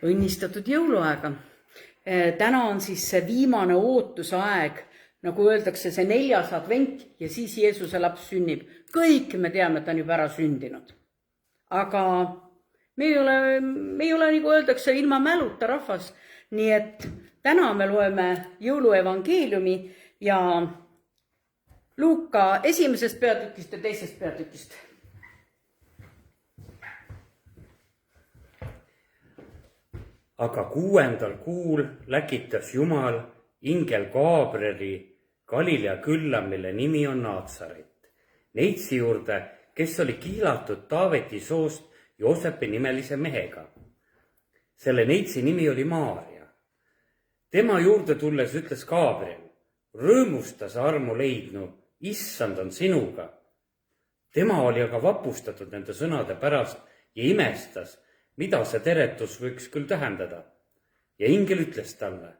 Õnnistatud jõuluaega. Täna on siis see viimane ootusaeg, nagu öeldakse, see 4. advent ja siis Jeesuse laps sünnib. Kõik me teame, et ta on juba ära sündinud. Aga me ei ole, nagu öeldakse, ilma mäluta rahvas. Nii et täna me loeme jõuluevangeeliumi ja Luuka 1. peatükist ja 2. peatükist. Aga 6. kuul läkitas Jumal ingel Gabrieli Galilea külla, mille nimi on Naatsaret, neitsi juurde, kes oli kiilatud Taaveti soost Joosepi nimelise mehega. Selle neitsi nimi oli Maaria. Tema juurde tulles ütles Gabriel: rõõmusta sa armu leidnu, issand on sinuga. Tema oli aga vapustatud nende sõnade pärast ja imestas, mida see teretus võiks küll tähendada. Ja ingel ütles talle: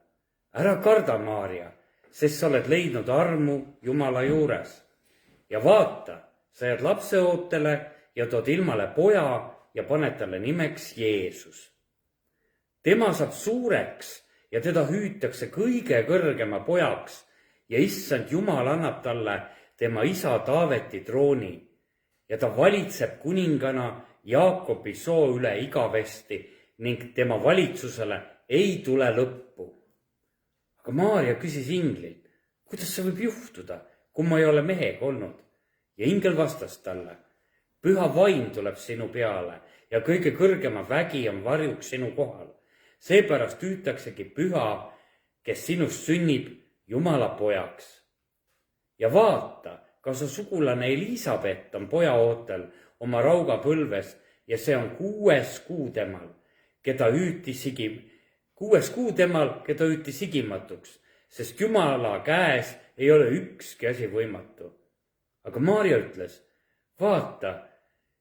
ära karda, Maaria, sest sa oled leidnud armu Jumala juures. Ja vaata, sa jääd lapseootele ja tood ilmale poja ja paned talle nimeks Jeesus. Tema saab suureks ja teda hüütakse kõige kõrgema pojaks ja issand Jumal annab talle tema isa Taaveti trooni ja ta valitseb kuningana Jaakobi soo üle igavesti ning tema valitsusele ei tule lõppu. Aga Maaria küsis inglilt: kuidas see võib juhtuda, kui ma ei ole mehega olnud? Ja ingel vastas talle: püha vaim tuleb sinu peale ja kõige kõrgema vägi on varjuks sinu kohal. Seepärast hüütaksegi püha, kes sinust sünnib, Jumala pojaks. Ja vaata, ka su sugulane Elisabet on poja ootel oma rauga põlves ja see on 6. kuu temal, keda hüüti sigimatuks, sest Jumala käes ei ole ükski asi võimatu. Aga Maaria ütles: vaata,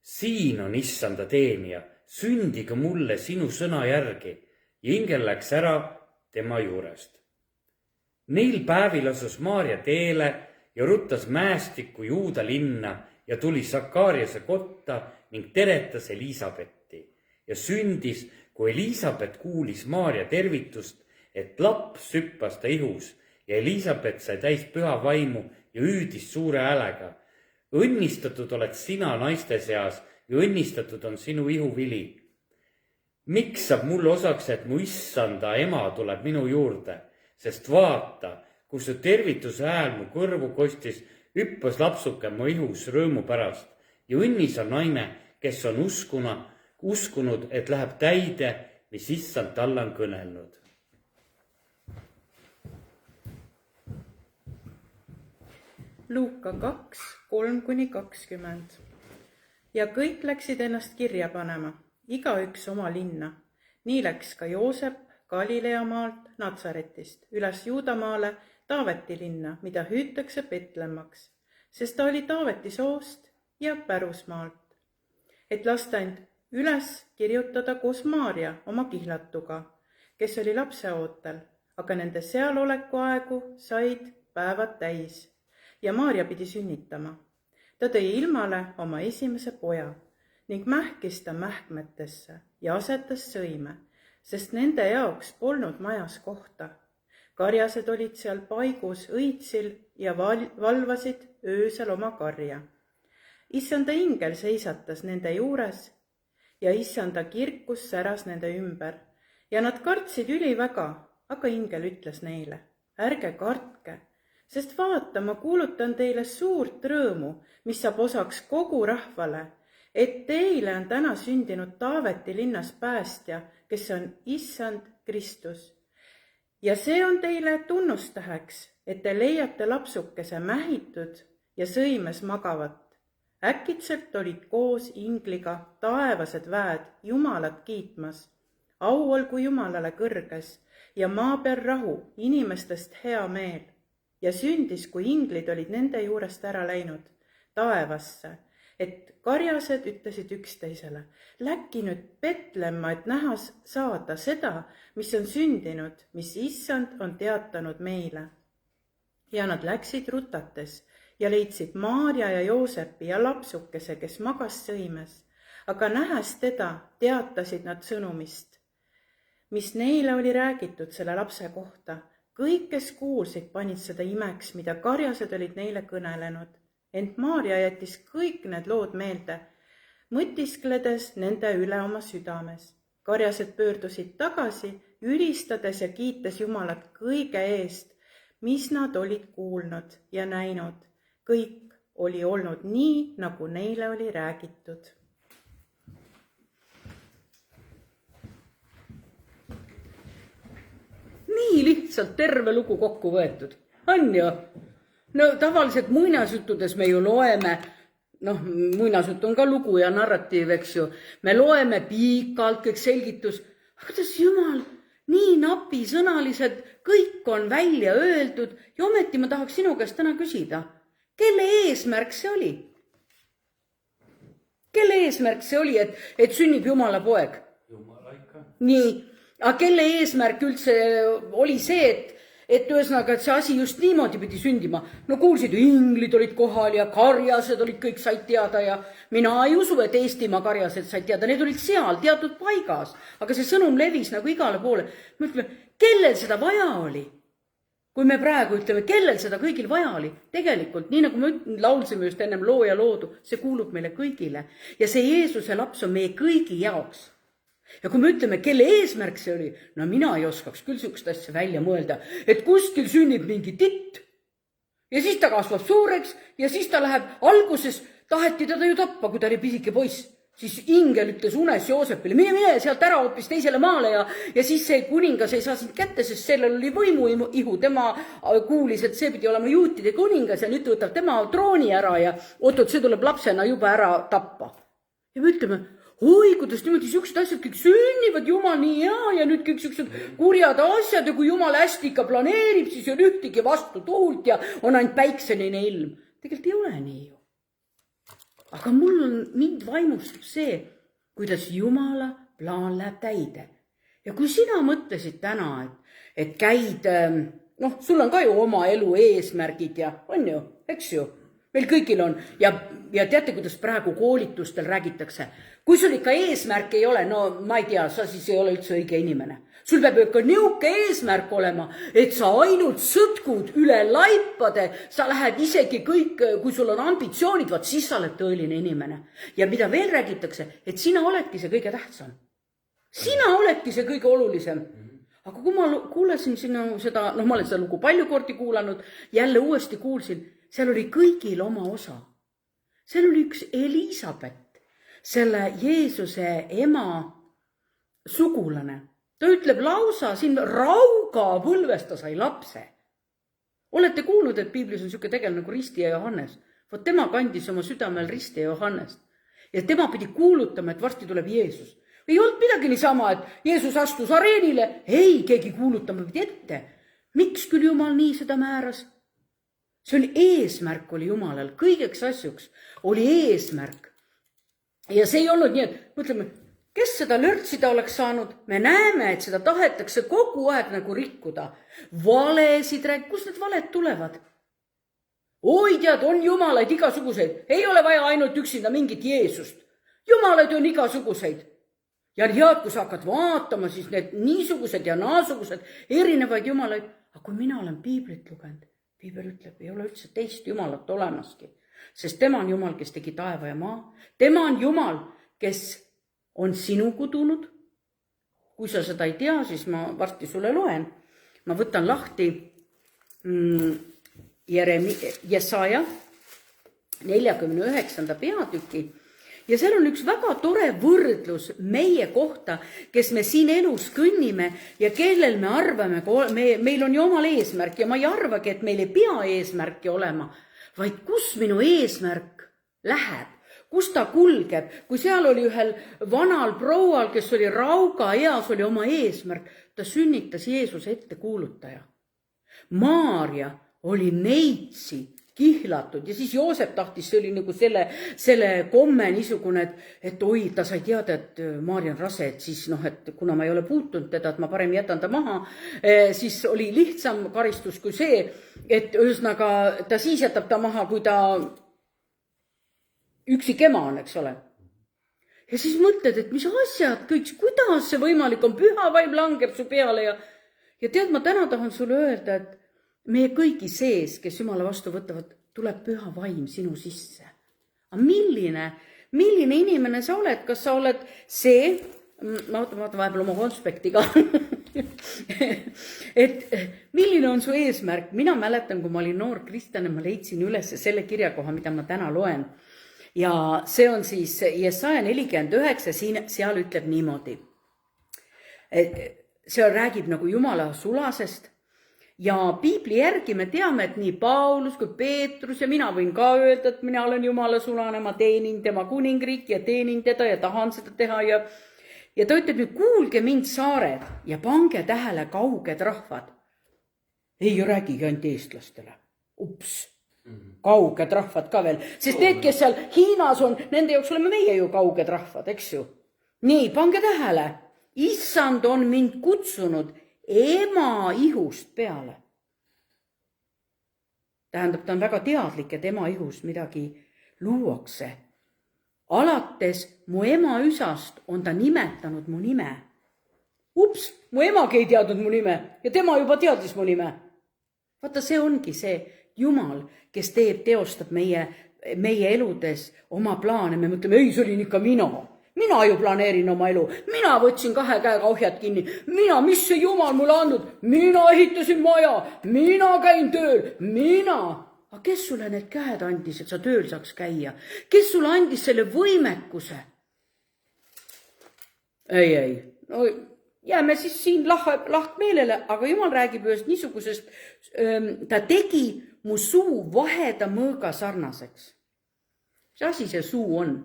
siin on issanda teenija, sündige mulle sinu sõna järgi. Ja ingel läks ära tema juurest. Neil päevil asus Maaria teele ja ruttas mäestikku Juuda linna ja tuli Sakariase kotta ning teretas Elisabetti ja sündis, kui Elisabet kuulis Maaria tervitust, et laps hüppas ta ihus ja Elisabet sai täis püha vaimu ja hüüdis suure häälega: õnnistatud oled sina naiste seas ja õnnistatud on sinu ihuvili. Miks saab mulle osaks, et mu issanda ema tuleb minu juurde, sest vaata, kui su tervituse hääl mu kõrvu kostis, hüppas lapsuke mu ihus rõõmu pärast ja õnnis on naine, kes on uskunud, et läheb täide, mis issand talle on kõnelnud. Luuka 2, 3-20. Ja kõik läksid ennast kirja panema, igaüks oma linna. Nii läks ka Joosep Galilea maalt Natsaretist üles Juudamaale Taaveti linna, mida hüütakse Betlemmaks, sest ta oli Taaveti soost ja pärusmaalt, et lasta end üles kirjutada koos Maaria oma kihlatuga, kes oli lapseootel, aga nende sealoleku aegu said päevad täis ja Maaria pidi sünnitama. Ta tõi ilmale oma esimese poja ning mähkis ta mähkmetesse ja asetas sõime, sest nende jaoks polnud majas kohta. Karjased olid seal paigus õitsil ja valvasid öösel oma karja. Issanda ingel seisatas nende juures ja issanda kirkus säras nende ümber ja nad kartsid üliväga, aga ingel ütles neile: ärge kartke, sest vaata, ma kuulutan teile suurt rõõmu, mis saab osaks kogu rahvale, et teile on täna sündinud Taaveti linnas päästja, kes on issand Kristus. Ja see on teile tunnustäheks, et te leiate lapsukese mähitud ja sõimes magavat. Äkitselt olid koos ingliga taevased väed Jumalat kiitmas. Au olgu Jumalale kõrges ja maa peal rahu, inimestest hea meel. Ja sündis, kui inglid olid nende juurest ära läinud taevasse, et karjased ütlesid üksteisele: läkki nüüd Betlemma, et näha saada seda, mis on sündinud, mis issand on teatanud meile. Ja nad läksid rutates ja leidsid Maaria ja Joosepi ja lapsukese, kes magas sõimes, aga nähes teda, teatasid nad sõnumist: mis neile oli räägitud selle lapse kohta. Kõik, kes kuulsid, panid seda imeks, mida karjased olid neile kõnelenud. Ent Maarja jättis kõik need lood meelde, mõtiskledes nende üle oma südames. Karjased pöördusid tagasi, ülistades ja kiites Jumalat kõige eest, mis nad olid kuulnud ja näinud. Kõik oli olnud nii, nagu neile oli räägitud. Nii lihtsalt terve lugu kokku võetud. On ju? No tavaliselt muinasjuttudes me ju loeme, muinasjutt on ka lugu ja narratiiv, eks ju. Me loeme pikalt kõik selgitus. Aga kuidas Jumal, nii napisõnalised, kõik on välja öeldud ja ometi ma tahaks sinu käest täna küsida. Kelle eesmärk see oli? Kelle eesmärk see oli, et sünnib Jumala poeg? Jumala ikka. Nii, aga kelle eesmärk üldse oli see, et ühesõnaga, et see asi just niimoodi pidi sündima. No kuulsid, inglid olid kohal ja karjased olid, kõik said teada ja mina ei usu, et Eestimaa karjased said teada. Need olid seal teatud paigas, aga see sõnum levis nagu igale poole. Me ütleme, kellel seda vaja oli? Kui me praegu ütleme, kellel seda kõigil vaja oli, tegelikult, nii nagu me laulsime just ennem loo ja loodu, see kuulub meile kõigile. Ja see Jeesuse laps on meie kõigi jaoks. Ja kui me ütleme, kelle eesmärk see oli, no mina ei oskaks küll sihukest asja välja mõelda, et kuskil sünnib mingi titt ja siis ta kasvab suureks ja siis ta läheb, alguses taheti teda ju tappa, kui ta oli pisike poiss. Siis ingel ütles unes Joosepile, mine sealt ära hoopis teisele maale ja siis see kuningas ei saa sind kätte, sest sellel oli võimuihu. Tema kuulis, et see pidi olema juutide kuningas ja nüüd võtab tema trooni ära ja oot, see tuleb lapsena juba ära tappa. Ja me ütleme, oi, kuidas niimoodi siuksed asjad kõik sünnivad, Jumal nii hea ja nüüd kõik siuksed kurjad asjad ja kui Jumal hästi ikka planeerib, siis on ühtegi vastu tuult ja on ainult päikseline ilm. Tegelikult ei ole nii ju. Aga mind vaimustab see, kuidas Jumala plaan läheb täide. Ja kui sina mõtlesid täna, et käid, sul on ka ju oma elu eesmärgid ja on ju, eks ju, meil kõigil on. Ja teate, kuidas praegu koolitustel räägitakse, kui sul ikka eesmärk ei ole, no ma ei tea, sa siis ei ole üldse õige inimene. Sul peab ikka niuke eesmärk olema, et sa ainult sõtkud üle laipade, sa lähed isegi kõik, kui sul on ambitsioonid, vaat siis sa oled tõeline inimene. Ja mida veel räägitakse, et sina oledki see kõige tähtsam. Sina oledki see kõige olulisem. Aga kui ma kuulasin sinu seda, ma olen seda lugu palju kordi kuulanud, jälle uuesti kuulsin, seal oli kõigil oma osa. Seal oli üks Elisabet, selle Jeesuse ema sugulane. Ta ütleb lausa, siin rauga põlvest ta sai lapse. Olete kuulnud, et piiblis on siuke tegelane nagu Risti ja Johannes? Vot tema kandis oma südamel Risti ja Johannest. Ja tema pidi kuulutama, et varsti tuleb Jeesus. Ei olnud midagi niisama, et Jeesus astus areenile. Ei, keegi kuulutama pidi ette. Miks küll Jumal nii seda määras? See oli eesmärk, oli Jumalal. Kõigeks asjuks oli eesmärk. Ja see ei olnud nii, et mõtleme, kes seda lörtsida oleks saanud? Me näeme, et seda tahetakse kogu aeg nagu rikkuda. Valesid rääk, kust need valed tulevad? Oi tead, on jumalaid igasuguseid. Ei ole vaja ainult üksinda mingit Jeesust. Jumalaid on igasuguseid. Ja head, kui sa hakkad vaatama, siis need niisugused ja naasugused erinevaid jumalaid. Aga kui mina olen piiblit lugenud, piibel ütleb, ei ole üldse teist jumalat olemaski. Sest tema on Jumal, kes tegi taeva ja maa. Tema on Jumal, kes on sinu kudunud. Kui sa seda ei tea, siis ma varsti sulle loen. Ma võtan lahti Jesaja 49. peatüki ja seal on üks väga tore võrdlus meie kohta, kes me siin elus kõnnime ja kellel me arvame, meil on ju omal eesmärk ja ma ei arvagi, et meil ei pea eesmärki olema, vaid kus minu eesmärk läheb. Kus ta kulgeb, kui seal oli ühel vanal proual, kes oli rauga eas, oli oma eesmärk, ta sünnitas Jeesuse ettekuulutaja. Maarja oli neitsi kihlatud ja siis Joosep tahtis, see oli nagu selle komme niisugune, et oi, ta sai teada, et Maarja on rase, et siis et kuna ma ei ole puutunud teda, et ma parem jätan ta maha, siis oli lihtsam karistus kui see, et ühesõnaga ta siis jätab ta maha, kui ta üksik ema on, eks ole. ja siis mõtled, et mis asjad kõik, kuidas see võimalik on, püha vaim langeb su peale ja tead, ma täna tahan sulle öelda, et meie kõigi sees, kes Jumala vastu võtavad, tuleb püha vaim sinu sisse. Aga milline inimene sa oled? Kas sa oled see, ma vaatan vahepeal oma konspekti ka, et milline on su eesmärk? Mina mäletan, kui ma olin noor kristlane, ma leidsin üles selle kirjakoha, mida ma täna loen. Ja see on siis Jesaja 49, seal ütleb niimoodi. Seal räägib nagu Jumala sulasest ja piibli järgi me teame, et nii Paulus kui Peetrus ja mina võin ka öelda, et mina olen Jumala sulane, ma teenin tema kuningriiki ja teenin teda ja tahan seda teha ja ta ütleb nüüd, kuulge mind saared ja pange tähele kauged rahvad. Ei räägigi ainult eestlastele. Ups, kauged rahvad ka veel. Sest need, kes seal Hiinas on, nende jaoks oleme meie ju kauged rahvad, eks ju. Nii, pange tähele. Issand on mind kutsunud ema ihust peale. Tähendab, ta on väga teadlik, et ema ihust midagi luuakse. Alates mu ema üsast on ta nimetanud mu nime. Ups, mu emagi ei teadnud mu nime ja tema juba teadis mu nime. Vaata, see ongi see Jumal, kes teostab meie eludes oma plaane. Me mõtleme, ei, see olin ikka mina. Mina ju planeerin oma elu. Mina võtsin 2 käega ohjad kinni. Mis see Jumal mulle andnud? Mina ehitasin maja. Mina käin tööl. Aga kes sulle need käed andis, et sa tööl saaks käia? Kes sulle andis selle võimekuse? Ei. No, jääme siis siin lahkmeelele, aga Jumal räägib ühest niisugusest, ta tegi mu suu vaheda mõõga sarnaseks. Mis asi see suu on?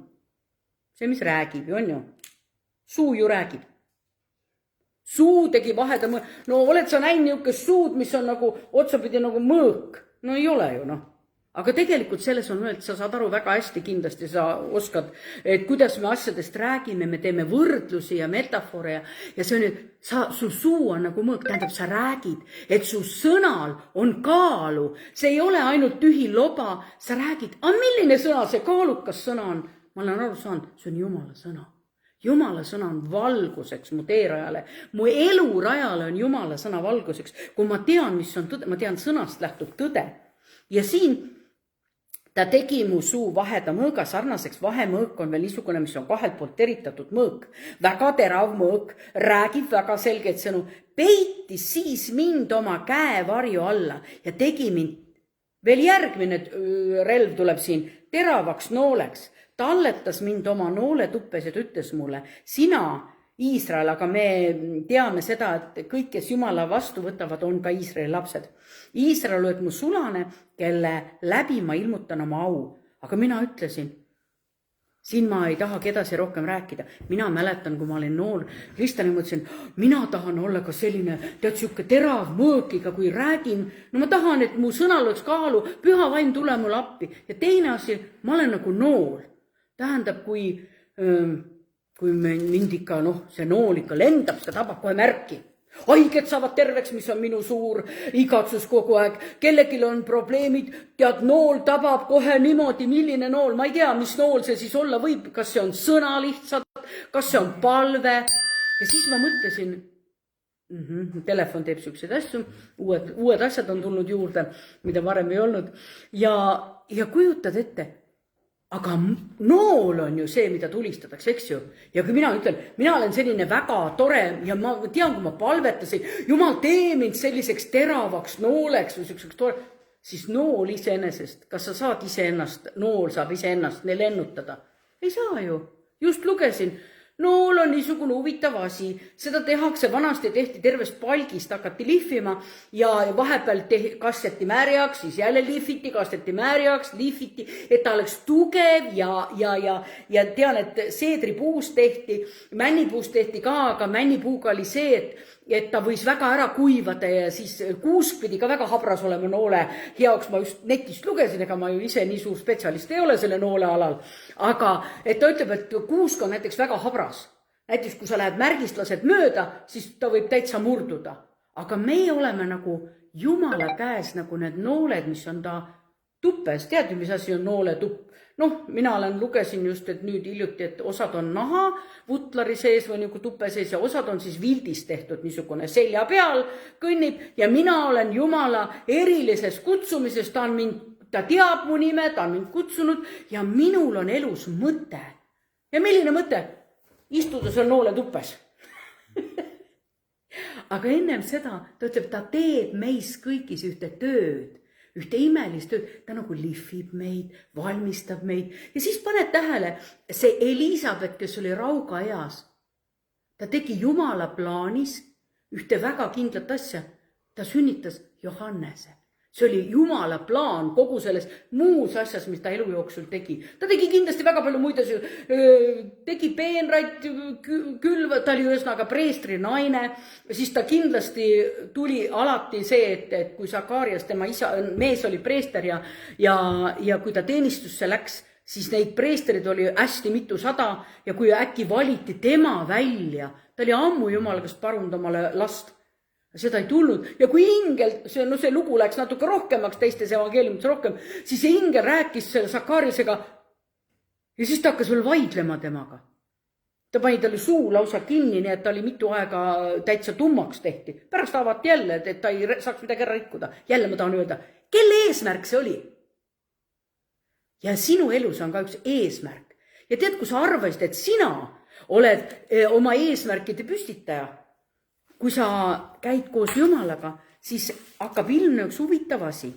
See, mis räägib, on ju? Suu ju räägib. Suu tegi vaheda mõõga. No oled sa näinud niisugust suud, mis on nagu otsapidi nagu mõõk? No ei ole ju, noh. Aga tegelikult selles on öeldud, sa saad aru väga hästi kindlasti, sa oskad, et kuidas me asjadest räägime, me teeme võrdlusi ja metafore ja see on, et su suu on nagu mõõk, tähendab, sa räägid, et su sõnal on kaalu, see ei ole ainult tühi loba, sa räägid, milline sõna, see kaalukas sõna on, ma olen aru saanud, see on Jumala sõna. Jumala sõna on valguseks mu teerajale, mu elurajale on Jumala sõna valguseks, kui ma tean, mis on tõde, ma tean, sõnast lähtub tõde. Ja siin ta tegi mu suu vaheda mõõga sarnaseks, vahemõõk on veel niisugune, mis on 2 poolt teritatud mõõk, väga terav mõõk, räägib väga selgeid sõnu, peitis siis mind oma käevarju alla ja tegi mind, veel järgmine relv tuleb siin, teravaks nooleks. Talletas mind oma nooletuppes ja ta ütles mulle, sina, Iisrael, aga me teame seda, et kõik, kes Jumala vastu võtavad, on ka Iisraeli lapsed. Iisrael oled mu sulane, kelle läbi ma ilmutan oma au. Aga mina ütlesin, siin ma ei tahagi edasi rohkem rääkida. Mina mäletan, kui ma olin noor kristlane, mõtlesin, mina tahan olla ka selline, tead, siuke terav mõõkiga, kui räägin. No ma tahan, et mu sõnal oleks kaalu, püha vaim tule mulle appi. Ja teine asi, ma olen nagu nool. Tähendab, kui mind ikka, see nool ikka lendab, seda tabab kohe märki. Haiged saavad terveks, mis on minu suur igatsus kogu aeg. Kellegil on probleemid, tead, nool tabab kohe niimoodi, milline nool. Ma ei tea, mis nool see siis olla võib, kas see on sõna lihtsalt, kas see on palve. Ja siis ma mõtlesin, telefon teeb siukseid asju, uued asjad on tulnud juurde, mida varem ei olnud. Ja kujutad ette, aga nool on ju see, mida tulistatakse, eks ju. Ja kui mina ütlen, mina olen selline väga tore ja ma tean, kui ma palvetasin, Jumal, tee mind selliseks teravaks nooleks või selliseks tore, siis nool iseenesest, kas sa saad iseennast, nool saab iseennast lennutada? Ei saa ju. Just lugesin. Nool on niisugune huvitav asi, seda tehakse, vanasti tehti tervest palgist, hakati lihvima ja vahepeal kasteti märjaks, siis jälle lihviti, kasteti märjaks, lihviti, et ta oleks tugev ja tean, et seedripuust tehti, männipuust tehti ka, aga männipuuga oli see, et ta võis väga ära kuivada ja siis kuusk pidi ka väga habras olema noole heaks. Ma just netist lugesin, ega ma ju ise nii suur spetsialist ei ole selle noole alal. Aga et ta ütleb, et kuusk on näiteks väga habras. Näiteks kui sa lähed märgist, lased mööda, siis ta võib täitsa murduda. Aga meie oleme nagu Jumala käes nagu need nooled, mis on ta tuppes, tead ju, mis asi on nooletupp? Noh, mina lugesin just, et nüüd hiljuti, et osad on naha vutlari sees või nagu tuppe sees ja osad on siis vildist tehtud niisugune selja peal kõnnib ja mina olen Jumala erilises kutsumises, ta teab mu nime, ta on mind kutsunud ja minul on elus mõte. Ja milline mõte? Istuda seal nooletuppes. Aga ennem seda, ta ütleb, ta teeb meis kõigis ühte tööd. Ühte imelist tööd, ta nagu lihvib meid, valmistab meid ja siis paned tähele, see Elisabeth, kes oli raugaeas, ta tegi Jumala plaanis ühte väga kindlat asja, ta sünnitas Johannese. See oli Jumala plaan kogu selles muus asjas, mis ta elu jooksul tegi. Ta tegi kindlasti väga palju muid asju, tegi peenraid, külva, ta oli ühesõnaga preestri naine, siis ta kindlasti tuli alati see, et kui Sakarias, tema mees oli preester ja kui ta teenistusse läks, siis neid preesterid oli hästi mitusada ja kui äkki valiti tema välja, ta oli ammu Jumala käest palunud omale last. Seda ei tulnud ja kui ingel, see lugu läks natuke rohkemaks, teistes evangeeliumites rohkem, siis see ingel rääkis selle Sakariasega ja siis ta hakkas veel vaidlema temaga. Ta pani talle suu lausa kinni, nii et ta oli mitu aega täitsa tummaks tehti. Pärast avati jälle, et ta ei saaks midagi ära rikkuda. Jälle ma tahan öelda, kelle eesmärk see oli? Ja sinu elus on ka üks eesmärk. Ja tead, kui sa arvasid, et sina oled oma eesmärkide püstitaja, kui sa käid koos Jumalaga, siis hakkab ilmne üks huvitav asi.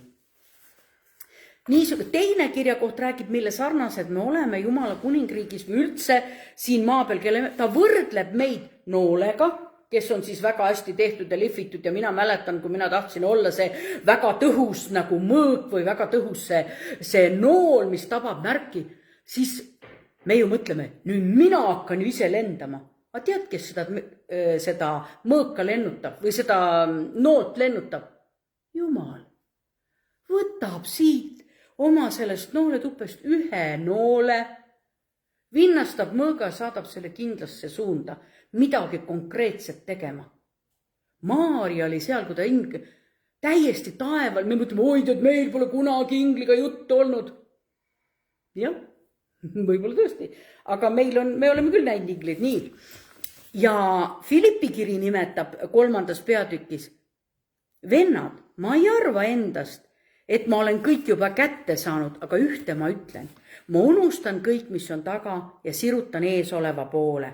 Teine kirjakoht räägib, mille sarnased me oleme Jumala kuningriigis või üldse siin maa peal, kelle ta võrdleb meid noolega, kes on siis väga hästi tehtud ja lihvitud ja mina mäletan, kui mina tahtsin olla see väga tõhus nagu mõõk või väga tõhus see nool, mis tabab märki, siis me ju mõtleme, nüüd mina hakkan ju ise lendama. Aga tead, kes seda mõõka lennutab või seda noolt lennutab? Jumal võtab siit oma sellest nooletuppest ühe noole, vinnastab mõõga, saadab selle kindlasse suunda, midagi konkreetset tegema. Maarja oli seal, kui ta täiesti taeval, me mõtleme, oi, et meil pole kunagi ingliga juttu olnud. Jah. Võib-olla tõesti, aga me oleme küll näinud inglid, nii. Ja Filippi kiri nimetab 3. peatükis. Vennad, ma ei arva endast, et ma olen kõik juba kätte saanud, aga ühte ma ütlen. Ma unustan kõik, mis on taga ja sirutan ees oleva poole.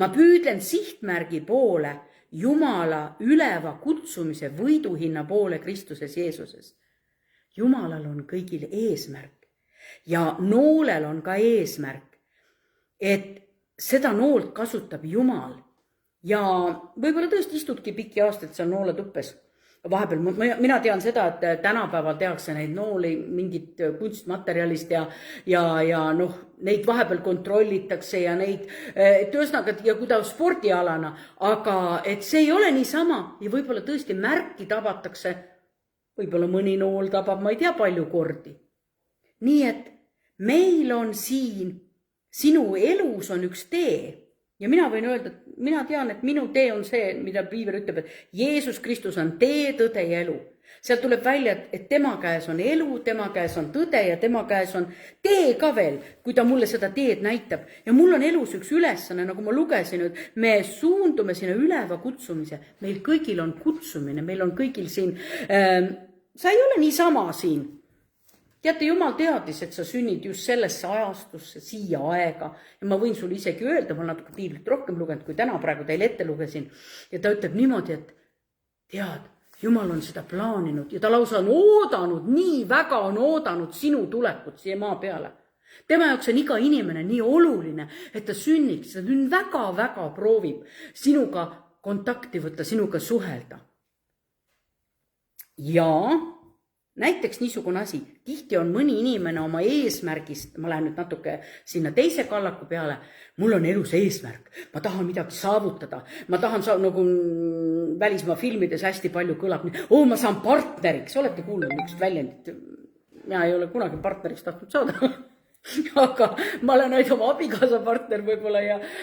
Ma püüdlen sihtmärgi poole, Jumala üleva kutsumise võiduhinna poole Kristuses Jeesuses. Jumalal on kõigil eesmärk. Ja noolel on ka eesmärk, et seda noolt kasutab Jumal. Ja võib-olla tõesti istudki pikki aastaid seal nooletuppes. Vahepeal, mina tean seda, et tänapäeval tehakse neid nooli mingit kunstmaterjalist ja neid vahepeal kontrollitakse ja neid, et ühesõnaga, ja kui ta spordialana, aga et see ei ole niisama ja võib-olla tõesti märki tabatakse, võib-olla mõni nool tabab, ma ei tea palju kordi. Nii et meil on siin, sinu elus on üks tee ja mina võin öelda, et mina tean, et minu tee on see, mida Piiber ütleb, et Jeesus Kristus on tee, tõde ja elu. Seal tuleb välja, et tema käes on elu, tema käes on tõde ja tema käes on tee ka veel, kui ta mulle seda teed näitab. Ja mul on elus üks ülesanne, nagu ma lugesin, et me suundume sinna üleva kutsumise. Meil kõigil on kutsumine, meil on kõigil siin, sa ei ole niisama siin. Teate, Jumal teadis, et sa sünnid just sellesse ajastusse, siia aega. Ja ma võin sulle isegi öelda, ma natuke piiblit rohkem lugenud, kui täna praegu teile ette lugesin. Ja ta ütleb niimoodi, et tead, Jumal on seda plaaninud ja ta lausa on oodanud, nii väga on oodanud sinu tulekut siia maa peale. Tema jaoks on iga inimene nii oluline, et ta sünniks, ta nüüd väga-väga proovib sinuga kontakti võtta, sinuga suhelda. Ja näiteks niisugune asi, tihti on mõni inimene oma eesmärgist, ma lähen nüüd natuke sinna teise kallaku peale, mul on elus eesmärk, ma tahan midagi saavutada, ma tahan nagu välismaa filmides hästi palju kõlab, ma saan partneriks, olete kuulnud üks väljendit, mina ei ole kunagi partneriks tahtnud saada, aga ma olen ainult oma abikaasa partner võib-olla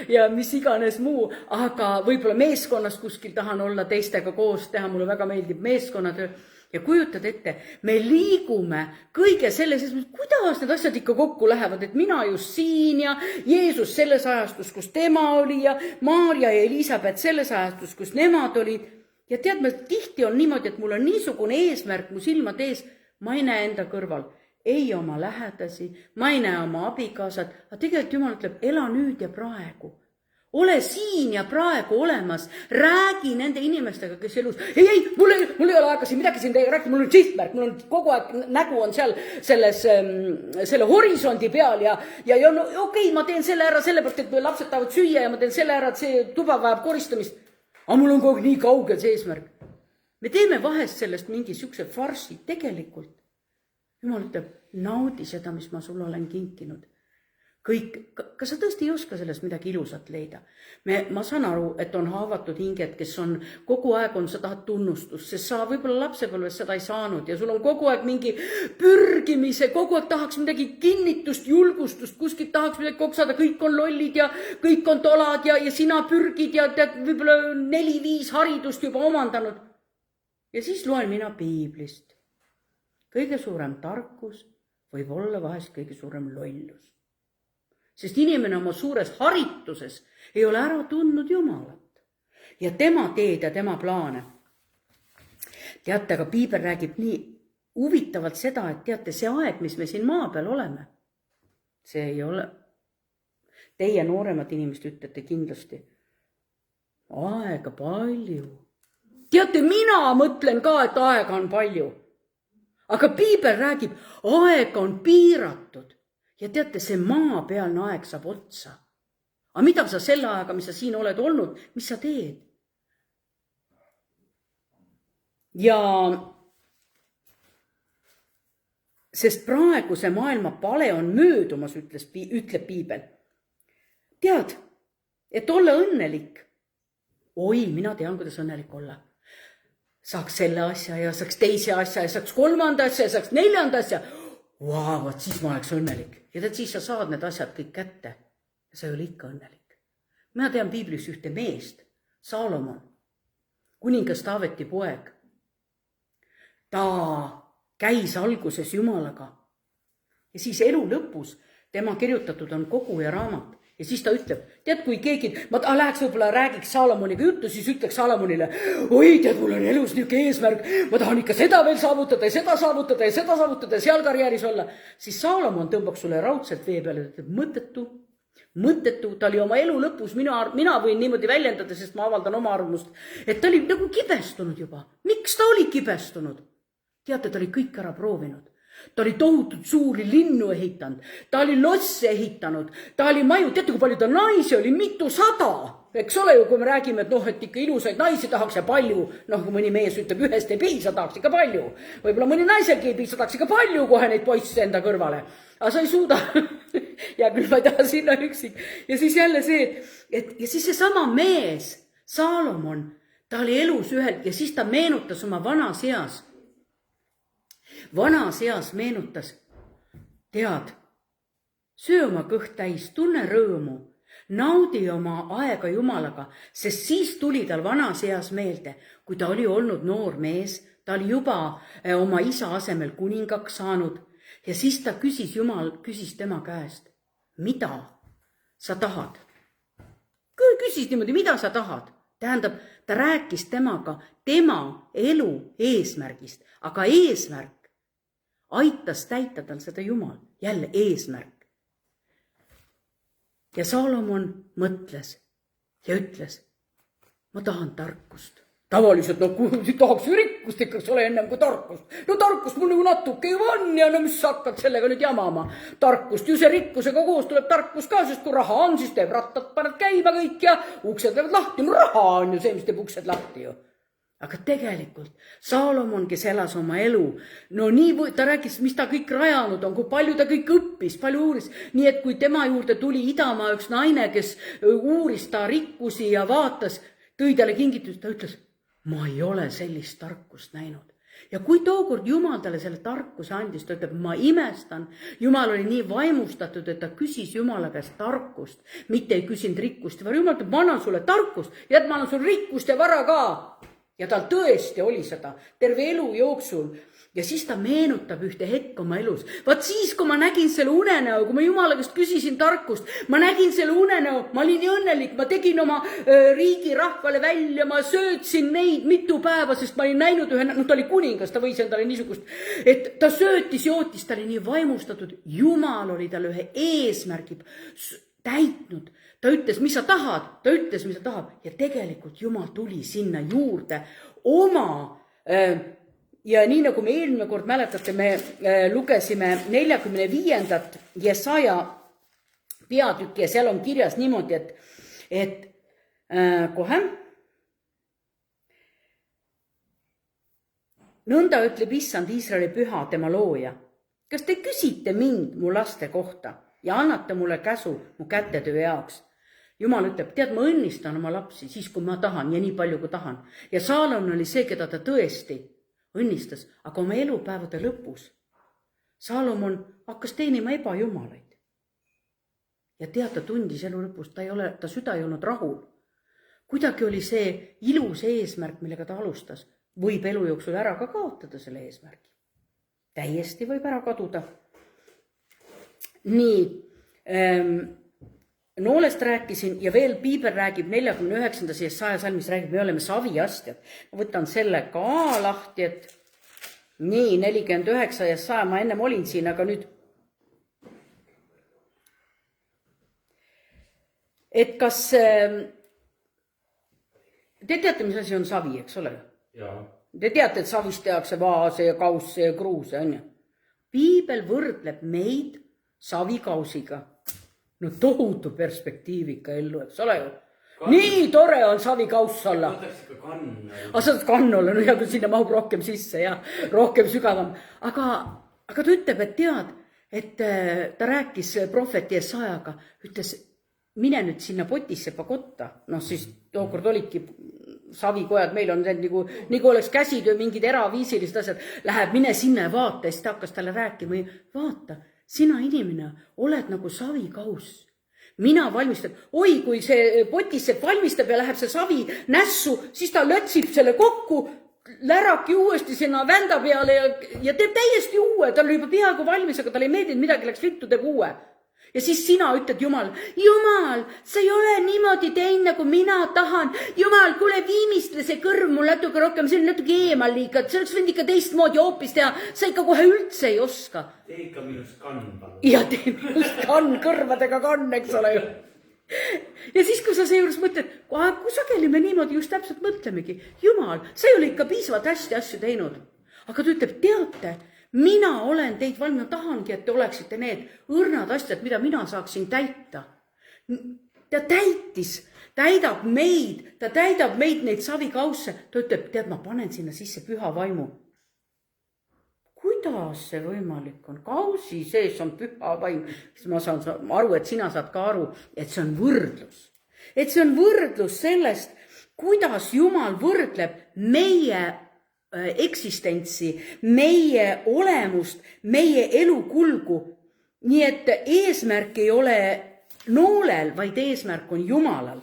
ja mis iganes muu, aga võib-olla meeskonnas kuskil tahan olla teistega koos teha, mulle väga meeldib meeskonnatöö. ja kujutad ette, me liigume kõige selles, kuidas need asjad ikka kokku lähevad, et mina just siin ja Jeesus selles ajastus, kus tema oli ja Maarja ja Elisabeth selles ajastus, kus nemad olid. Ja tead, tihti on niimoodi, et mul on niisugune eesmärk mu silmade ees, ma ei näe enda kõrval, ei oma lähedasi, ma ei näe oma abikaasat, aga tegelikult Jumal ütleb, ela nüüd ja praegu. Ole siin ja praegu olemas, räägi nende inimestega, kes elus. Ei, mul ei ole aega siin midagi siin teiega rääkida, mul on sihtmärk, mul on kogu aeg nägu on seal selle horisondi peal ja no, okei, ma teen selle ära sellepärast, et lapsed tahavad süüa ja ma teen selle ära, et see tuba vajab koristamist. Aga mul on kogu aeg nii kaugel see eesmärk. Me teeme vahest sellest mingi siukse farsi tegelikult. Jumal ütleb, naudi seda, mis ma sulle olen kinkinud. Kõik, kas sa tõesti ei oska sellest midagi ilusat leida? Ma saan aru, et on haavatud hinged, kes on kogu aeg sa tahad tunnustust, sest sa võib-olla lapsepõlves seda ei saanud ja sul on kogu aeg mingi pürgimise, kogu aeg tahaks midagi kinnitust, julgustust, kuskilt tahaks midagi koksada, kõik on lollid ja kõik on tolad ja sina pürgid ja tead võib-olla 4-5 haridust juba omandanud. Ja siis loen mina piiblist. Kõige suurem tarkus võib olla vahest kõige suurem lollus. Sest inimene oma suures harituses ei ole ära tundnud Jumalat ja tema teed ja tema plaane. Teate, aga piibel räägib nii huvitavalt seda, et teate, see aeg, mis me siin maa peal oleme, see ei ole, teie nooremad inimesed ütlete kindlasti, aega palju. Teate, mina mõtlen ka, et aega on palju, aga piibel räägib, aeg on piiratud. Ja teate, see maapealne aeg saab otsa. Aga mida sa selle aega, mis sa siin oled olnud, mis sa teed? Ja sest praeguse maailma pale on möödumas, ütleb piibel. Tead, et olla õnnelik. Oi, mina tean, kuidas õnnelik olla. Saaks selle asja ja saaks teise asja ja saaks kolmanda asja ja saaks neljanda asja. Vau, siis ma oleks õnnelik. Ja tead, siis sa saad need asjad kõik kätte. Ja sa ei ole ikka õnnelik. Mina tean piiblis ühte meest, Saalomon, kuningas Taaveti poeg. Ta käis alguses Jumalaga. Ja siis elu lõpus tema kirjutatud on kogu ja raamat. Ja siis ta ütleb, tead, kui keegi, ma läheks võib-olla räägiks Saalomoniga juttu, siis ütleks Saalomonile, oi, tead, mul on elus niisugune eesmärk, ma tahan ikka seda veel saavutada ja seda saavutada ja seda saavutada ja seal karjääris olla. Siis Saalomon tõmbaks sulle raudselt vee peale, ütleb, mõttetu, ta oli oma elu lõpus, mina võin niimoodi väljendada, sest ma avaldan oma arvamust, et ta oli nagu kibestunud juba. Miks ta oli kibestunud? Teate, ta oli kõik ära proovinud. Ta oli tohutult suuri linnu ehitanud, ta oli losse ehitanud, ta oli maju, teate, kui palju ta naisi oli, 200, eks ole ju, kui me räägime, et et ikka ilusaid naisi tahaks ja palju, kui mõni mees ütleb ühest ei piisa, tahaks ikka palju, võib-olla mõni naiselgi ei piisa, tahaks ikka palju kohe neid poisse enda kõrvale, aga sa ei suuda, ja küll ma ei taha sinna üksik, ja siis jälle see, et ja siis see sama mees, Saalomon, ta oli elus ühelt ja siis ta meenutas oma vanas eas meenutas, tead, söö oma kõht täis, tunne rõõmu, naudi oma aega Jumalaga, sest siis tuli tal vanas eas meelde, kui ta oli olnud noor mees, ta oli juba oma isa asemel kuningaks saanud ja siis ta Jumal küsis tema käest, mida sa tahad? Küsis niimoodi, mida sa tahad? Tähendab, ta rääkis temaga tema elu eesmärgist, aga eesmärk aitas täita tal seda Jumal, jälle eesmärk. Ja Saalomon mõtles ja ütles, ma tahan tarkust. Tavaliselt, tahaks ju rikkust ikka ole ennem kui tarkust. No tarkust mul nagu natuke ju on ja no mis sa hakkad sellega nüüd jamama. Tarkust ju see rikkusega koos tuleb tarkus ka, sest kui raha on, siis teeb rattad, paned käima kõik ja uksed lähevad lahti. No raha on ju see, mis teeb uksed lahti ju. Aga tegelikult Saalomon, kes elas oma elu, no nii ta rääkis, mis ta kõik rajanud on, kui palju ta kõik õppis, palju uuris. Nii et kui tema juurde tuli Idamaa üks naine, kes uuris ta rikkusi ja vaatas, tõi talle kingitus, ta ütles, ma ei ole sellist tarkust näinud. Ja kui tookord Jumal talle selle tarkuse andis, ta ütleb, ma imestan. Jumal oli nii vaimustatud, et ta küsis Jumala käest tarkust, mitte ei küsinud rikkust. Jumal ütleb, ma annan sulle tarkust ja et ma annan sulle rikkust ja vara ka. ja tal tõesti oli seda terve elu jooksul. Ja siis ta meenutab ühte hetk oma elus. Vaat siis, kui ma nägin selle unenäo, kui ma Jumala käest küsisin tarkust, ma nägin selle unenäo, ma olin nii õnnelik, ma tegin oma riigi rahvale välja, ma söötsin neid mitu päeva, sest ma olin näinud ühe, ta oli kuningas, ta võis endale niisugust, et ta söötis, jootis, ta oli nii vaimustatud. Jumal oli tal ühe eesmärgi täitnud. Ta ütles, mis sa tahad, ta ütles, mis sa tahab. Ja tegelikult Jumal tuli sinna juurde oma ja nii nagu me eelmine kord mäletate, me lugesime 45. Jesaja peatükki ja seal on kirjas niimoodi, et kohe. Nõnda ütleb issand Iisraeli püha, tema looja. Kas te küsite mind mu laste kohta ja annate mulle käsu mu kätetöö jaoks? Jumal ütleb, tead, ma õnnistan oma lapsi siis, kui ma tahan ja nii palju, kui tahan. Ja Saalon oli see, keda ta tõesti õnnistas, aga oma elupäevade lõpus Saalomon hakkas teenima ebajumalaid. Ja tead, ta tundis elu lõpus, ta süda ei olnud rahul. Kuidagi oli see ilus eesmärk, millega ta alustas. Võib elu jooksul ära ka kaotada selle eesmärgi. Täiesti võib ära kaduda. Nii, noolest rääkisin ja veel Piibel räägib 49. Jesaja salmis räägib, me oleme saviastjad. Ma võtan selle ka lahti, et nii 49 Jesaja, ma ennem olin siin, aga nüüd. Et kas, te teate, mis asi on savi, eks ole? Jaa. Te teate, et savist tehakse vaase ja kausse ja kruuse, on ju? Piibel võrdleb meid savikausiga. No tohutu perspektiiviga ellu, eks ole ju. Nii tore on savikauss olla. Võtaks ikka kann. Saad kann olla, no ja kui sinna mahub rohkem sisse ja rohkem sügavam. Aga ta ütleb, et tead, et ta rääkis prohveti Jesajaga, ütles, mine nüüd sinna Potissepa kotta. No siis tookord olidki savikojad, meil on see nagu oleks käsitöö, mingid eraviisilised asjad. Läheb, mine sinna ja vaata, ja siis ta hakkas talle rääkima. Vaata, sina inimene oled nagu savikauss. Mina valmistab, oi, kui see Potissepp valmistab ja läheb see savi nässu, siis ta lötsib selle kokku, läraki uuesti sinna vända peale ja teeb täiesti uue. Tal oli juba peaaegu valmis, aga tal ei meeldinud midagi, läks vittu, teeb uue. Ja siis sina ütled Jumal, sa ei ole niimoodi teinud, nagu mina tahan. Jumal, kuule, viimistle see kõrv mul natuke rohkem, see on natuke eemal liiga, see oleks võinud ikka teistmoodi hoopis teha, sa ikka kohe üldse ei oska. Tee ikka minust kann, palun. Ja tee minust kann, kõrvadega kann, eks ole ju. Ja siis, kui sa seejuures mõtled, kui sageli me niimoodi just täpselt mõtlemegi, Jumal, sa ei ole ikka piisavalt hästi asju teinud. Aga ta ütleb, teate, mina olen teid valmis, tahangi, et te oleksite need õrnad asjad, mida mina saaksin täita. Ta täidab meid neid savikausse. Ta ütleb, tead, ma panen sinna sisse püha vaimu. Kuidas see võimalik on? Kausi sees on püha vaim. Ma saan aru, et sina saad ka aru, et see on võrdlus. Et see on võrdlus sellest, kuidas Jumal võrdleb meie eksistentsi, meie olemust, meie elukulgu. Nii et eesmärk ei ole noolel, vaid eesmärk on Jumalal.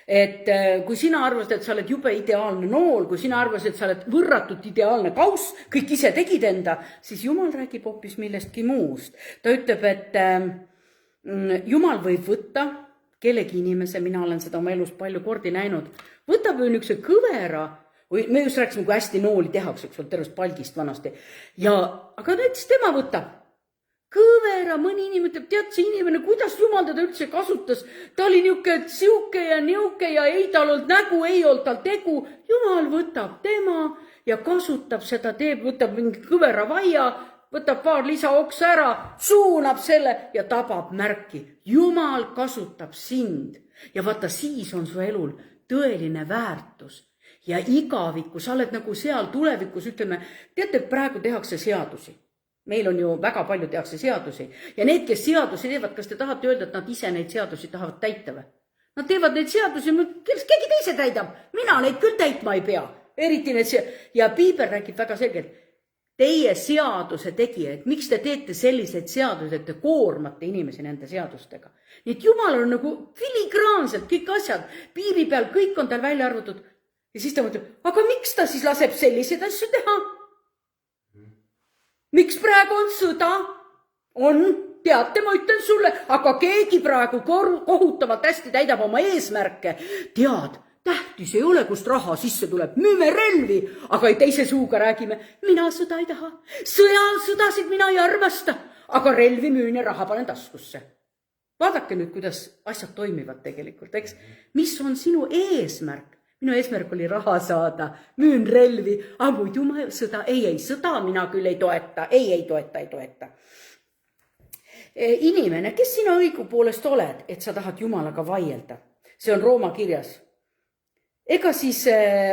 Et kui sina arvasid, et sa oled jube ideaalne nool, kui sina arvasid, et sa oled võrratult ideaalne kauss, kõik ise tegid enda, siis Jumal räägib hoopis millestki muust. Ta ütleb, et Jumal võib võtta kellegi inimese, mina olen seda oma elus palju kordi näinud, võtab ju niisuguse kõvera, või me just rääkisime, kui hästi nooli tehakse, eks ole, tervest palgist vanasti. Aga näiteks tema võtab kõvera, mõni inimene ütleb, tead see inimene, kuidas Jumal teda üldse kasutas. Ta oli niuke ja niuke ja ei tal olnud nägu, ei olnud tal tegu. Jumal võtab tema ja kasutab seda, võtab mingi kõvera vaia, võtab paar lisaoksa ära, suunab selle ja tabab märki. Jumal kasutab sind ja vaata, siis on su elul tõeline väärtus. Ja igavikku, sa oled nagu seal tulevikus, ütleme, teate, praegu tehakse seadusi. Meil on ju väga palju tehakse seadusi. Ja need, kes seadusi teevad, kas te tahate öelda, et nad ise neid seadusi tahavad täita või? Nad teevad neid seadusi, keegi teise täidab. Mina neid küll täitma ei pea. Eriti need ja Piibel räägib väga selgelt. Teie seaduse tegija, et miks te teete selliseid seadusi, et te koormate inimesi nende seadustega. Nii et Jumal on nagu filigraanselt kõik asjad. Piiri peal kõik on tal välja arvatud. ja siis ta mõtleb, aga miks ta siis laseb selliseid asju teha? Miks praegu on sõda? On, teate, ma ütlen sulle, aga keegi praegu kohutavalt hästi täidab oma eesmärke. Tead, tähtis ei ole, kust raha sisse tuleb. Müüme relvi, aga teise suuga räägime. Mina sõda ei taha. Sõdasid mina ei armasta, aga relvi müün ja raha panen taskusse. Vaadake nüüd, kuidas asjad toimivad tegelikult, eks? Mis on sinu eesmärk? Minu eesmärk oli raha saada, müün relvi, aga muidu ma sõda, sõda mina küll ei toeta, ei toeta. Inimene, kes sina õigupoolest oled, et sa tahad Jumalaga vaielda? See on Rooma kirjas. Ega siis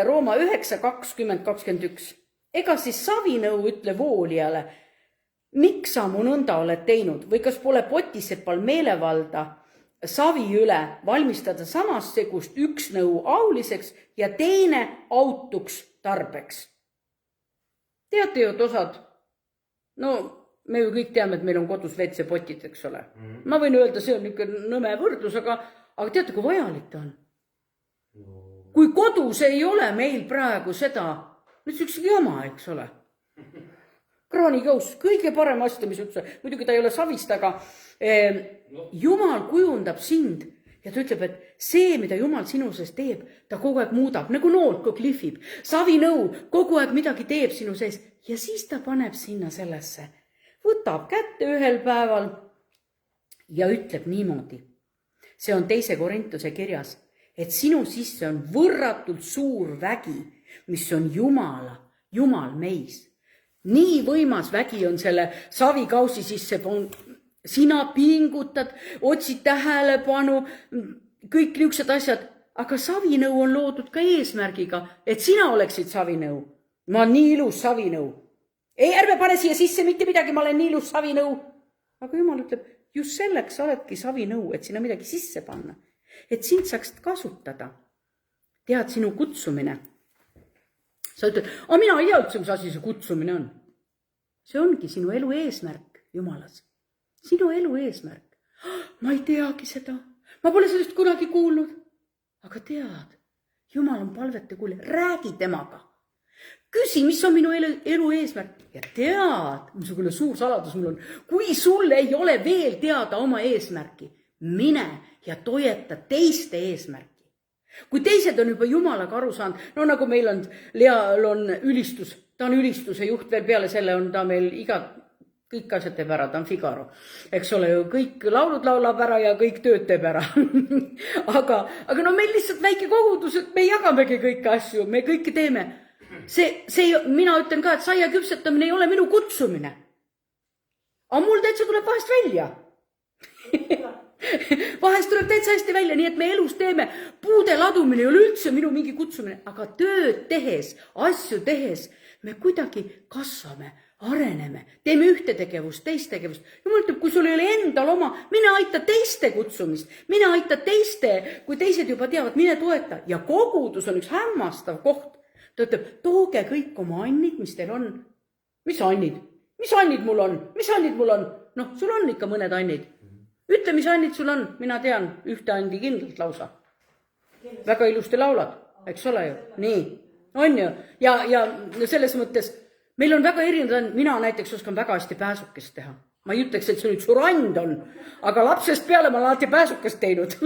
Rooma 9:20-21. Ega siis savinõu ütle voolijale, miks sa mu nõnda oled teinud või kas pole potisepal meelevalda savi üle valmistada samast segust üks nõu auliseks ja teine autuks tarbeks. Teate ju, et osad, no me ju kõik teame, et meil on kodus WC-potid, eks ole. Ma võin öelda, see on niisugune nõme võrdlus, aga teate, kui vajalik ta on? Kui kodus ei ole meil praegu seda, nüüd üks jama, eks ole. Kraanikaus, kõige parem asja, mis üldse, muidugi ta ei ole savist, aga Jumal kujundab sind ja ta ütleb, et see, mida Jumal sinu sees teeb, ta kogu aeg muudab, nagu nool, kui klihvib. Savinõu kogu aeg midagi teeb sinu sees ja siis ta paneb sinna sellesse. Võtab kätte ühel päeval ja ütleb niimoodi. See on 2. Korintuse kirjas, et sinu sisse on võrratult suur vägi, mis on Jumal meis. Nii võimas vägi on selle savikausi sisse, sina pingutad, otsid tähelepanu, kõik niisugused asjad, aga savinõu on loodud ka eesmärgiga, et sina oleksid savinõu. Ma olen nii ilus savinõu. Ei, ärme pane siia sisse mitte midagi, ma olen nii ilus savinõu. Aga Jumal ütleb, just selleks sa oledki savinõu, et sinna midagi sisse panna. Et sind saaks kasutada. Tead, sinu kutsumine. Sa ütled, mina ei tea üldse, mis asi see kutsumine on. See ongi sinu elu eesmärk, Jumalas. Sinu elu eesmärk. Ma ei teagi seda. Ma pole sellest kunagi kuulnud. Aga tead, Jumal on palvete kuulja. Räägi temaga. Küsi, mis on minu elu eesmärk. Ja tead, missugune suur saladus mul on. Kui sul ei ole veel teada oma eesmärki, mine ja toeta teiste eesmärki. Kui teised on juba Jumalaga aru saanud, no nagu meil on, Leal on ülistus, ta on ülistuse juht, veel peale selle on ta meil kõik asjad teeb ära, ta on Figaro. Eks ole ju, kõik laulud laulab ära ja kõik tööd teeb ära. aga no meil lihtsalt väike kogudus, et me jagamegi kõiki asju, me kõike teeme. Mina ütlen ka, et saia küpsetamine ei ole minu kutsumine. Aga mul täitsa tuleb vahest välja. Vahest tuleb täitsa hästi välja, nii et me elus teeme. Puude ladumine ei ole üldse minu mingi kutsumine, aga tööd tehes, asju tehes, me kuidagi kasvame, areneme, teeme ühte tegevust, teist tegevust. Jumal ütleb, kui sul ei ole endal oma, mine aita teiste kutsumist, mine aita teiste, kui teised juba teavad, mine toeta. Ja kogudus on üks hämmastav koht. Ta ütleb, tooge kõik oma annid, mis teil on. Mis annid? Mis annid mul on? Mis annid mul on? No, sul on ikka mõned annid. Ütle, mis annid sul on? Mina tean ühte andi kindlalt lausa. Väga ilusti laulad, eks ole ju? Nii, on ju? Ja selles mõttes, meil on väga erinevad, mina näiteks oskan väga hästi pääsukest teha. Ma ei ütleks, et see nüüd suur and on, aga lapsest peale ma olen alati pääsukest teinud.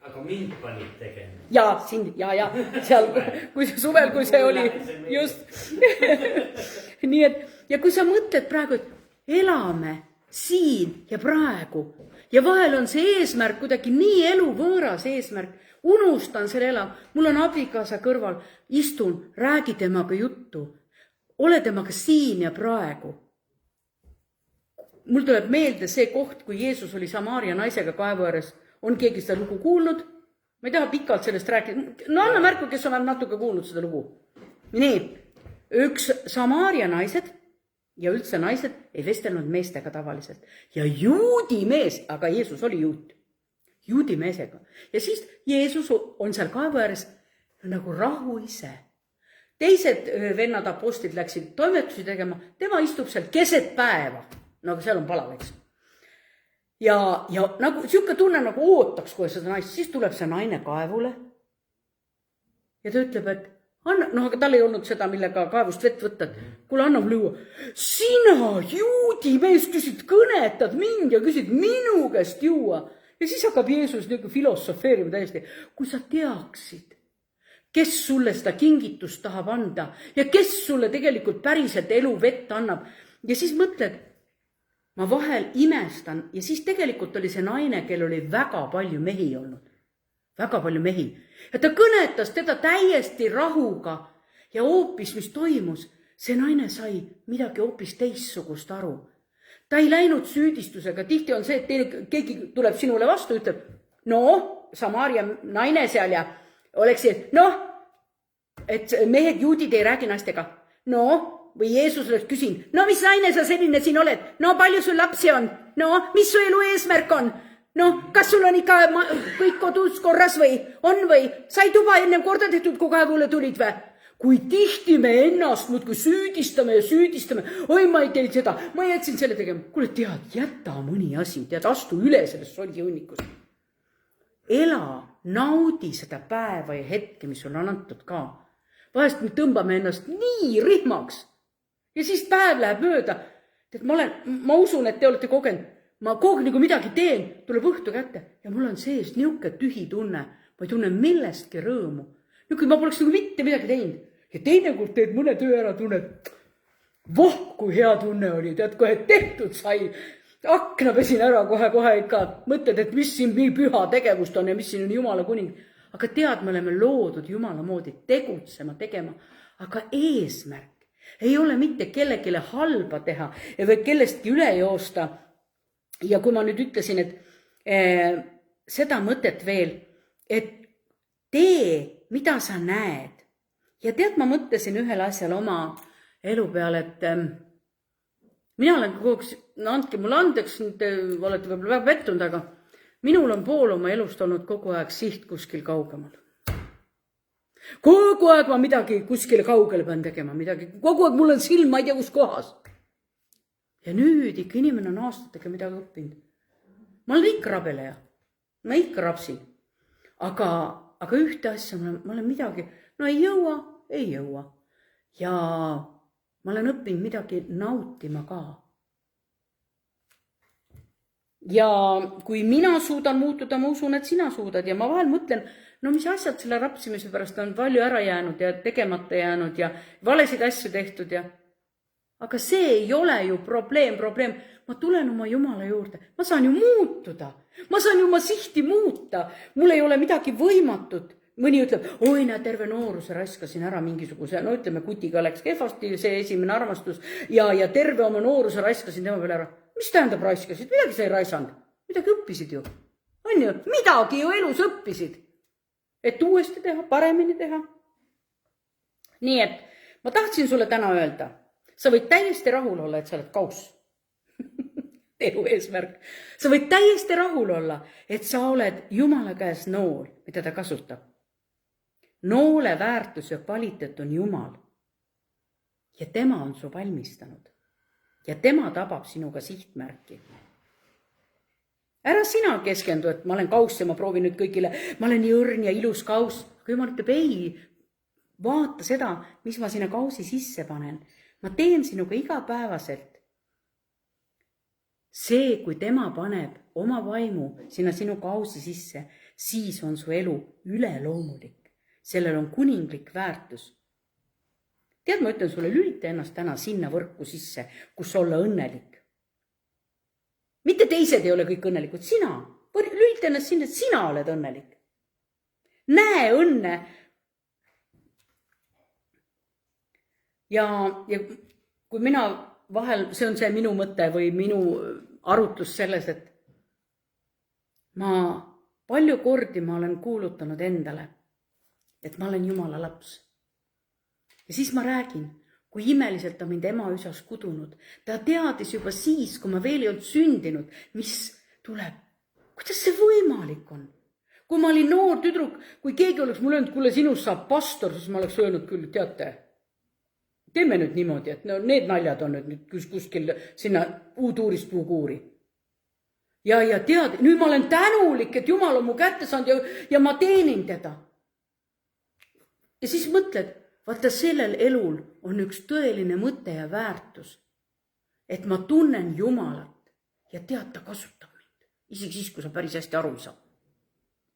Aga mind panid tegema. Ja, sind, ja, seal, kui suvel, kui see oli, just. Nii et, ja kui sa mõtled praegu, et elame siin ja praegu, ja vahel on see eesmärk kuidagi nii eluvõõras eesmärk, unustan selle elama, mul on abikaasa kõrval, istun, räägi temaga juttu, ole temaga siin ja praegu. Mul tuleb meelde see koht, kui Jeesus oli Samaaria naisega kaevu ääres, on keegi seda lugu kuulnud? Ma ei taha pikalt sellest rääkida, no anna märku, kes on natuke kuulnud seda lugu. Nii, üks Samaaria naised ja üldse naised ei vestelnud meestega tavaliselt. Ja juudi mees, aga Jeesus oli juudi meesega. Ja siis Jeesus on seal kaevu ääres nagu rahu ise. Teised vennad apostlid läksid toimetusi tegema, tema istub seal keset päeva, nagu seal on palaveks. Ja nagu siuke tunne nagu ootaks kohe seda naist, siis tuleb see naine kaevule ja ta ütleb, et anna, noh, aga tal ei olnud seda, millega kaevust vett võtta, et kuule, anna mulle juua. Sina, juudi mees, küsid, kõnetad mind ja küsid minu käest juua. Ja siis hakkab Jeesus nagu filosofeerima täiesti. Kui sa teaksid, kes sulle seda kingitust tahab anda ja kes sulle tegelikult päriselt elu vett annab. Ja siis mõtled, ma vahel imestan ja siis tegelikult oli see naine, kel oli väga palju mehi olnud. Väga palju mehi. Ja ta kõnetas teda täiesti rahuga ja hoopis, mis toimus, see naine sai midagi hoopis teissugust aru. Ta ei läinud süüdistusega. Tihti on see, et keegi tuleb sinule vastu, ütleb, no, Samaaria naine seal ja oleks see, noh, et mehed juudid ei räägi naistega. No, või Jeesus oleks küsin, no mis naine sa selline siin oled? No palju sul lapsi on? No, mis su elu eesmärk on? No, kas sul on ikka kõik kodus korras või? On või? Sai tuba ennem korda tehtud, kui kaevule tulid või? Kui tihti me ennast muudkui süüdistame ja süüdistame, oi, ma ei teinud seda, ma jätsin selle tegema. Kuule, tead, jäta mõni asi, tead, astu üle sellest solgihunnikust. Ela, naudi seda päeva ja hetke, mis sul on antud ka. Vahest me tõmbame ennast nii rihmaks ja siis päev läheb mööda. Tead, ma usun, et te olete kogenud. Ma kogu aeg nagu midagi teen, tuleb õhtu kätte ja mul on sees niuke tühi tunne. Ma ei tunne millestki rõõmu. Kui ma poleks nagu mitte midagi teinud. Ja teinekord teed mõne töö ära, tunned, voh, kui hea tunne oli, tead, kohe tehtud sai. Akna pesin ära kohe ikka, mõtled, et mis siin nii püha tegevust on ja mis siin on Jumala kuning. Aga tead, me oleme loodud Jumala moodi tegutsema, tegema. Aga eesmärk ei ole mitte kellegile halba teha või kellestki üle joosta. Ja kui ma nüüd ütlesin, et seda mõtet veel, et tee, mida sa näed. Ja tead, ma mõtlesin ühel asjal oma elu peale, et mina olen kogu aeg, no andke mulle andeks, te olete võib-olla väga pettunud, aga minul on pool oma elust olnud kogu aeg siht kuskil kaugemal. Kogu aeg ma midagi kuskile kaugele pean tegema, midagi. Kogu aeg mul on silm, ma ei tea, kus kohas. Ja nüüd ikka inimene on aastatega midagi õppinud. Ma olen ikka rabeleja, ma ikka rapsin. Aga ühte asja, ma olen midagi, no ei jõua. Ja ma olen õppinud midagi nautima ka. Ja kui mina suudan muutuda, ma usun, et sina suudad. Ja ma vahel mõtlen, no mis asjad selle rapsimise pärast on palju ära jäänud ja tegemata jäänud ja valesid asju tehtud ja... Aga see ei ole ju probleem. Ma tulen oma Jumala juurde. Ma saan ju muutuda. Ma saan ju oma sihti muuta. Mul ei ole midagi võimatut. Mõni ütleb, oi, näe, terve nooruse raiskasin ära mingisuguse, no ütleme, kutiga läks kehvasti, see esimene armastus ja terve oma nooruse raiskasin tema peale ära. Mis tähendab raiskasid? Midagi sa ei raisanud. Midagi õppisid ju. On ju? Midagi ju elus õppisid. Et uuesti teha, paremini teha. Nii et ma tahtsin sulle täna öelda, sa võid täiesti rahul olla, et sa oled kaus. Elu eesmärk. Sa võid täiesti rahul olla, et sa oled Jumala käes nool, mida ta kasutab. Noole väärtus ja kvaliteet on Jumal. Ja tema on su valmistanud. Ja tema tabab sinuga sihtmärki. Ära sina keskendu, et ma olen kaus ja ma proovin nüüd kõigile, ma olen nii õrn ja ilus kaus. Aga Jumal ütleb, ei, vaata seda, mis ma sinna kausi sisse panen. Ma teen sinuga igapäevaselt. See, kui tema paneb oma vaimu sinna sinu kausi sisse, siis on su elu üleloomulik. Sellel on kuninglik väärtus. Tead, ma ütlen sulle, lülita ennast täna sinna võrku sisse, kus olla õnnelik. Mitte teised ei ole kõik õnnelikud, sina. Lülita ennast sinna, et sina oled õnnelik. Näe õnne. Ja kui mina vahel, see on see minu mõte või minu arutlus selles, et ma palju kordi ma olen kuulutanud endale, et ma olen Jumala laps. Ja siis ma räägin, kui imeliselt ta mind ema üsas kudunud. Ta teadis juba siis, kui ma veel ei olnud sündinud, mis tuleb. Kuidas see võimalik on? Kui ma olin noor tüdruk, kui keegi oleks mulle öelnud, kuule, sinust saab pastor, siis ma oleks öelnud küll, teate, teeme nüüd niimoodi, et no, need naljad on nüüd kuskil sinna uutuurist puukuuri. Ja tead, nüüd ma olen tänulik, et Jumal on mu kätte saanud ja ma teenin teda. ja siis mõtled, vaata sellel elul on üks tõeline mõte ja väärtus, et ma tunnen Jumalat ja tead, ta kasutab mind, isegi siis, kui sa päris hästi aru ei saa.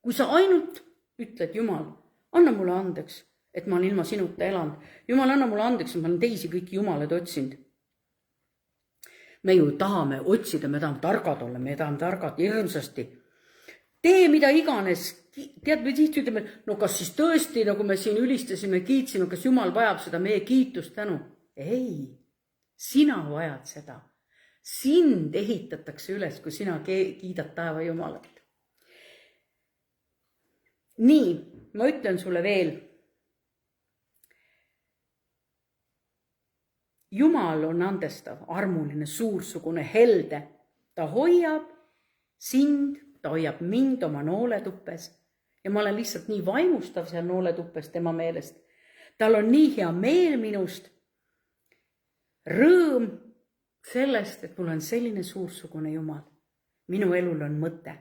Kui sa ainult ütled, Jumal, anna mulle andeks, et ma olen ilma sinuta elanud. Jumal, anna mulle andeks, et ma olen teisi kõiki jumalaid otsinud. Me ju tahame otsida, me tahame targad olla, me tahame targad hirmsasti. Tee mida iganes, tead, me tihti ütleme, no kas siis tõesti, nagu me siin ülistasime, kiitsime, kas Jumal vajab seda meie kiitust tänu? Ei, sina vajad seda. Sind ehitatakse üles, kui sina kiidad taeva Jumalat. Nii, ma ütlen sulle veel. Jumal on andestav, armuline, suursugune, helde. Ta hoiab sind, ta hoiab mind oma nooletuppes ja ma olen lihtsalt nii vaimustav seal nooletuppes tema meelest. Tal on nii hea meel minust, rõõm sellest, et mul on selline suursugune Jumal. Minu elul on mõte.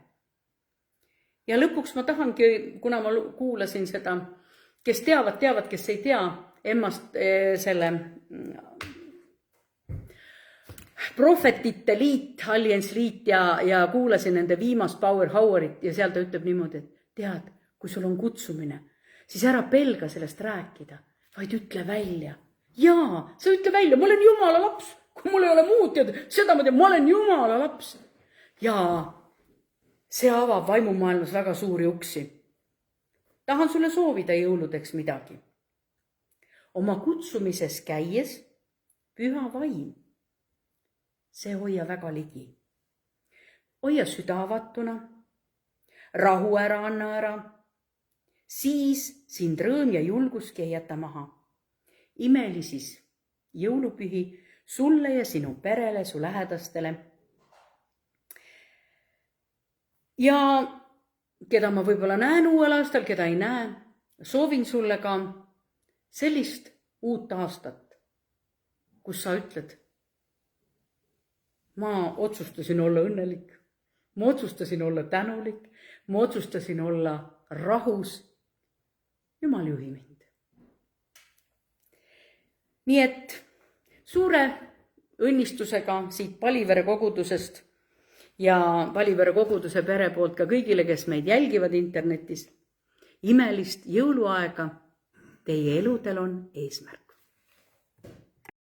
Ja lõpuks ma tahangi, kuna ma kuulasin seda, kes teavad, kes ei tea, emmast selle Prohvetite liit, Alliance liit ja kuulasin nende viimast Power Howerit ja seal ta ütleb niimoodi, et tead, kui sul on kutsumine, siis ära pelga sellest rääkida, vaid ütle välja. Jaa, sa ütle välja, ma olen Jumala laps, kui mul ei ole muud teada, seda ma tean, ma olen Jumala laps. Ja see avab vaimumaailmas väga suuri uksi. Tahan sulle soovida jõuludeks midagi. Oma kutsumises käies püha vaim. See hoia väga ligi. Hoia süda avatuna, rahu ära anna ära, siis sind rõõm ja julguski ei jäta maha. Imeli siis jõulupühi sulle ja sinu perele, su lähedastele. Ja keda ma võib-olla näen uuel aastal, keda ei näe, soovin sulle ka sellist uut aastat, kus sa ütled, ma otsustasin olla õnnelik, ma otsustasin olla tänulik, ma otsustasin olla rahus. Jumal juhi mind. Nii et suure õnnistusega siit Palivere kogudusest ja Palivere koguduse pere poolt ka kõigile, kes meid jälgivad internetis. Imelist jõuluaega, teie eludel on eesmärk.